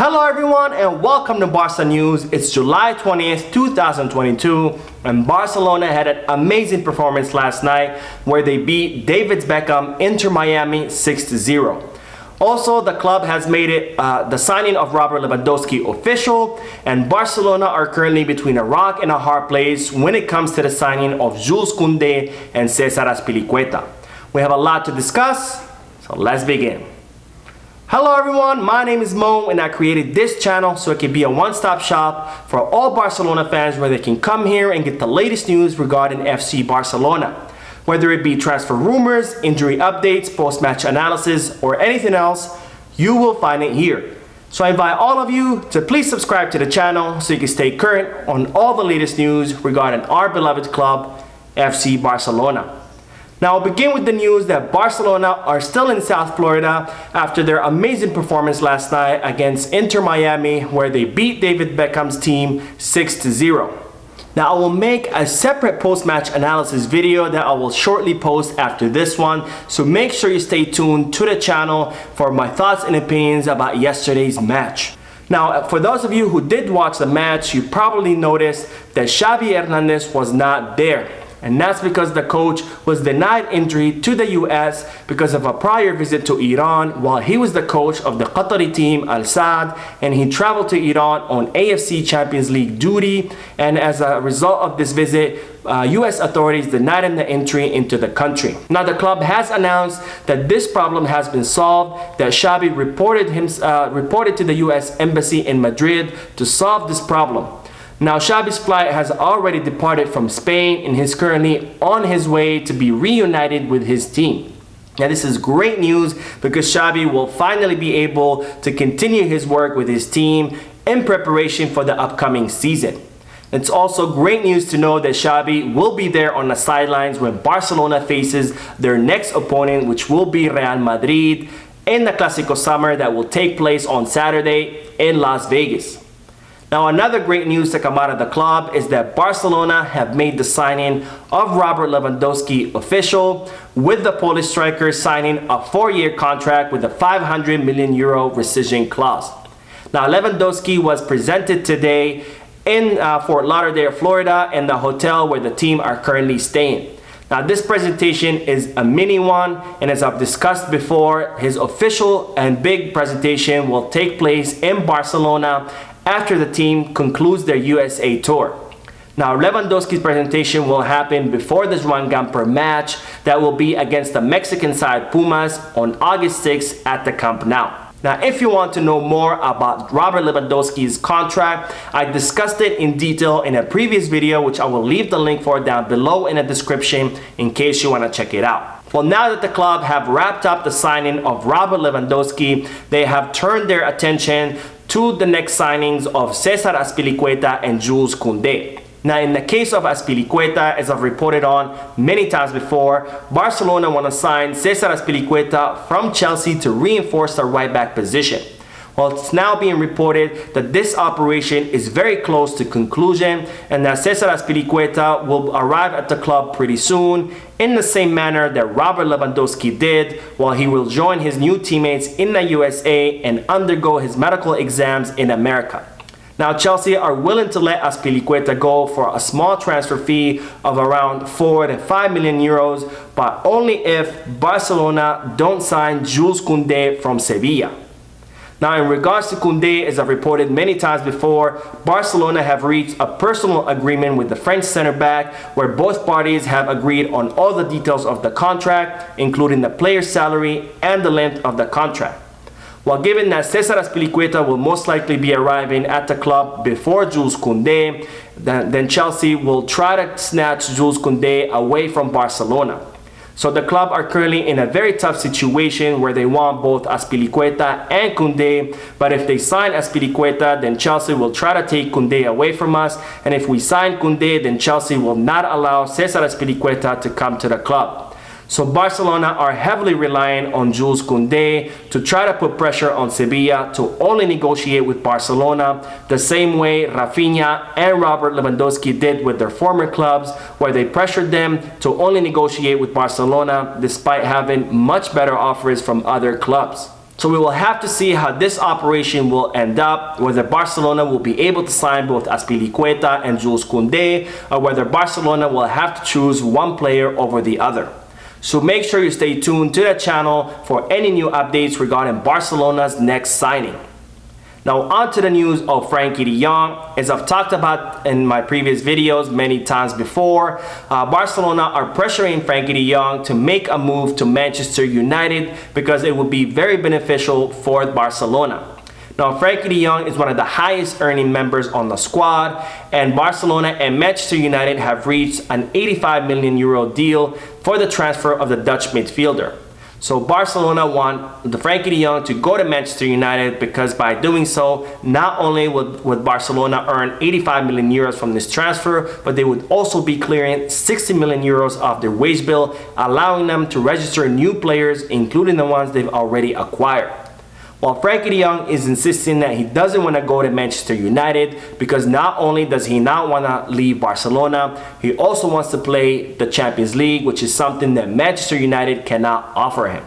Hello everyone and welcome to Barca News. It's July 20th, 2022 and Barcelona had an amazing performance last night where they beat David Beckham Inter Miami 6-0. Also, the club has made it the signing of Robert Lewandowski official, and Barcelona are currently between a rock and a hard place when it comes to the signing of Jules Kounde and Cesar Azpilicueta. We have a lot to discuss, so let's begin. Hello everyone, my name is Mo and I created this channel so it can be a one-stop shop for all Barcelona fans where they can come here and get the latest news regarding FC Barcelona. Whether it be transfer rumors, injury updates, post-match analysis, or anything else, you will find it here. So I invite all of you to please subscribe to the channel so you can stay current on all the latest news regarding our beloved club, FC Barcelona. Now I'll begin with the news that Barcelona are still in South Florida after their amazing performance last night against Inter Miami where they beat David Beckham's team 6-0. Now I will make a separate post-match analysis video that I will shortly post after this one, so make sure you stay tuned to the channel for my thoughts and opinions about yesterday's match. Now for those of you who did watch the match, you probably noticed that Xavi Hernandez was not there. And that's because the coach was denied entry to the US because of a prior visit to Iran while he was the coach of the Qatari team Al Saad, and he traveled to Iran on AFC Champions League duty, and as a result of this visit, US authorities denied him the entry into the country. Now the club has announced that this problem has been solved, that Xavi reported to the US Embassy in Madrid to solve this problem. Now Xavi's flight has already departed from Spain and he's currently on his way to be reunited with his team. Now this is great news because Xavi will finally be able to continue his work with his team in preparation for the upcoming season. It's also great news to know that Xavi will be there on the sidelines when Barcelona faces their next opponent, which will be Real Madrid in the Clásico Summer that will take place on Saturday in Las Vegas. Now another great news to come out of the club is that Barcelona have made the signing of Robert Lewandowski official, with the Polish striker signing a 4-year contract with a €500 million rescission clause. Now Lewandowski was presented today in Fort Lauderdale, Florida, in the hotel where the team are currently staying. Now this presentation is a mini one, and as I've discussed before, his official and big presentation will take place in Barcelona after the team concludes their USA tour. Now Lewandowski's presentation will happen before the Juan Gamper match that will be against the Mexican side Pumas on August 6th at the Camp Nou. Now if you want to know more about Robert Lewandowski's contract, I discussed it in detail in a previous video, which I will leave the link for down below in the description in case you want to check it out. Well, now that the club have wrapped up the signing of Robert Lewandowski, they have turned their attention to the next signings of Cesar Azpilicueta and Jules Kounde. Now in the case of Azpilicueta, as I've reported on many times before, Barcelona want to sign Cesar Azpilicueta from Chelsea to reinforce the right back position. Well, it's now being reported that this operation is very close to conclusion and that Cesar Azpilicueta will arrive at the club pretty soon in the same manner that Robert Lewandowski did, while he will join his new teammates in the USA and undergo his medical exams in America. Now Chelsea are willing to let Azpilicueta go for a small transfer fee of around 4 to 5 million euros, but only if Barcelona don't sign Jules Kounde from Sevilla. Now in regards to Kounde, as I've reported many times before, Barcelona have reached a personal agreement with the French center back where both parties have agreed on all the details of the contract, including the player's salary and the length of the contract. While given that Cesar Azpilicueta will most likely be arriving at the club before Jules Kounde, then Chelsea will try to snatch Jules Kounde away from Barcelona. So the club are currently in a very tough situation where they want both Azpilicueta and Kounde, but if they sign Azpilicueta, then Chelsea will try to take Kounde away from us, and if we sign Kounde, then Chelsea will not allow Cesar Azpilicueta to come to the club. So Barcelona are heavily relying on Jules Kounde to try to put pressure on Sevilla to only negotiate with Barcelona the same way Rafinha and Robert Lewandowski did with their former clubs, where they pressured them to only negotiate with Barcelona despite having much better offers from other clubs. So we will have to see how this operation will end up, whether Barcelona will be able to sign both Azpilicueta and Jules Kounde, or whether Barcelona will have to choose one player over the other. So make sure you stay tuned to the channel for any new updates regarding Barcelona's next signing. Now on to the news of Frenkie de Jong. As I've talked about in my previous videos many times before, Barcelona are pressuring Frenkie de Jong to make a move to Manchester United because it would be very beneficial for Barcelona. Now Frenkie de Jong is one of the highest earning members on the squad, and Barcelona and Manchester United have reached an 85 million euro deal for the transfer of the Dutch midfielder. So Barcelona want the Frenkie de Jong to go to Manchester United because by doing so, not only would Barcelona earn 85 million euros from this transfer, but they would also be clearing 60 million euros off their wage bill, allowing them to register new players, including the ones they've already acquired. While Frenkie de Jong is insisting that he doesn't want to go to Manchester United because not only does he not want to leave Barcelona, he also wants to play the Champions League, which is something that Manchester United cannot offer him.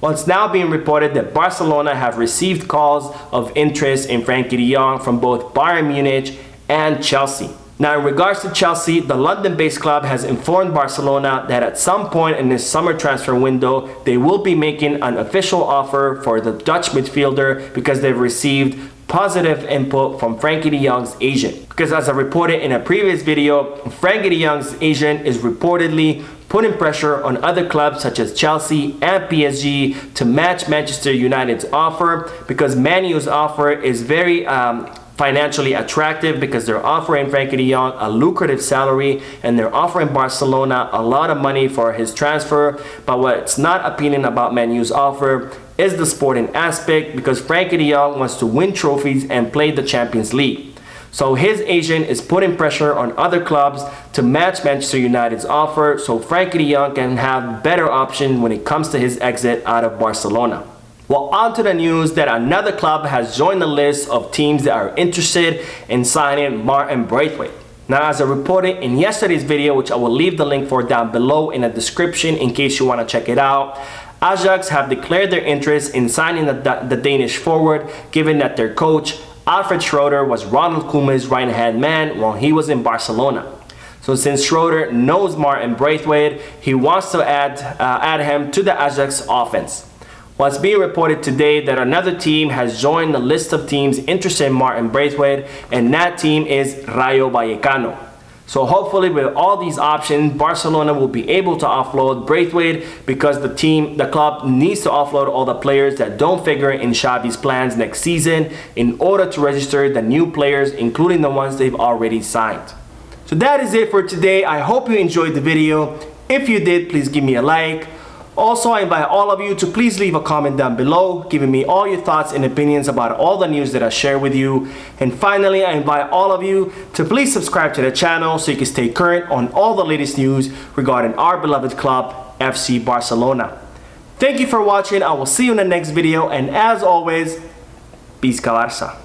Well, it's now being reported that Barcelona have received calls of interest in Frenkie de Jong from both Bayern Munich and Chelsea. Now, in regards to Chelsea, the London-based club has informed Barcelona that at some point in this summer transfer window, they will be making an official offer for the Dutch midfielder because they've received positive input from Frenkie de Jong's agent. Because as I reported in a previous video, Frenkie de Jong's agent is reportedly putting pressure on other clubs such as Chelsea and PSG to match Manchester United's offer because Man U's offer is very financially attractive because they're offering Frenkie de Jong a lucrative salary and they're offering Barcelona a lot of money for his transfer. But what's not appealing about Man U's offer is the sporting aspect because Frenkie de Jong wants to win trophies and play the Champions League. So his agent is putting pressure on other clubs to match Manchester United's offer so Frenkie de Jong can have better options when it comes to his exit out of Barcelona. Well, on to the news that another club has joined the list of teams that are interested in signing Martin Braithwaite. Now, as I reported in yesterday's video, which I will leave the link for down below in the description in case you want to check it out, Ajax have declared their interest in signing the Danish forward, given that their coach, Alfred Schroeder, was Ronald Koeman's right-hand man while he was in Barcelona. So since Schroeder knows Martin Braithwaite, he wants to add him to the Ajax offense. Well, it's being reported today that another team has joined the list of teams interested in Martin Braithwaite, and that team is Rayo Vallecano. So hopefully with all these options, Barcelona will be able to offload Braithwaite because the club needs to offload all the players that don't figure in Xavi's plans next season in order to register the new players, including the ones they've already signed. So that is it for today. I hope you enjoyed the video. If you did, please give me a like. Also, I invite all of you to please leave a comment down below, giving me all your thoughts and opinions about all the news that I share with you. And finally, I invite all of you to please subscribe to the channel so you can stay current on all the latest news regarding our beloved club, FC Barcelona. Thank you for watching. I will see you in the next video. And as always, Peace, Barça.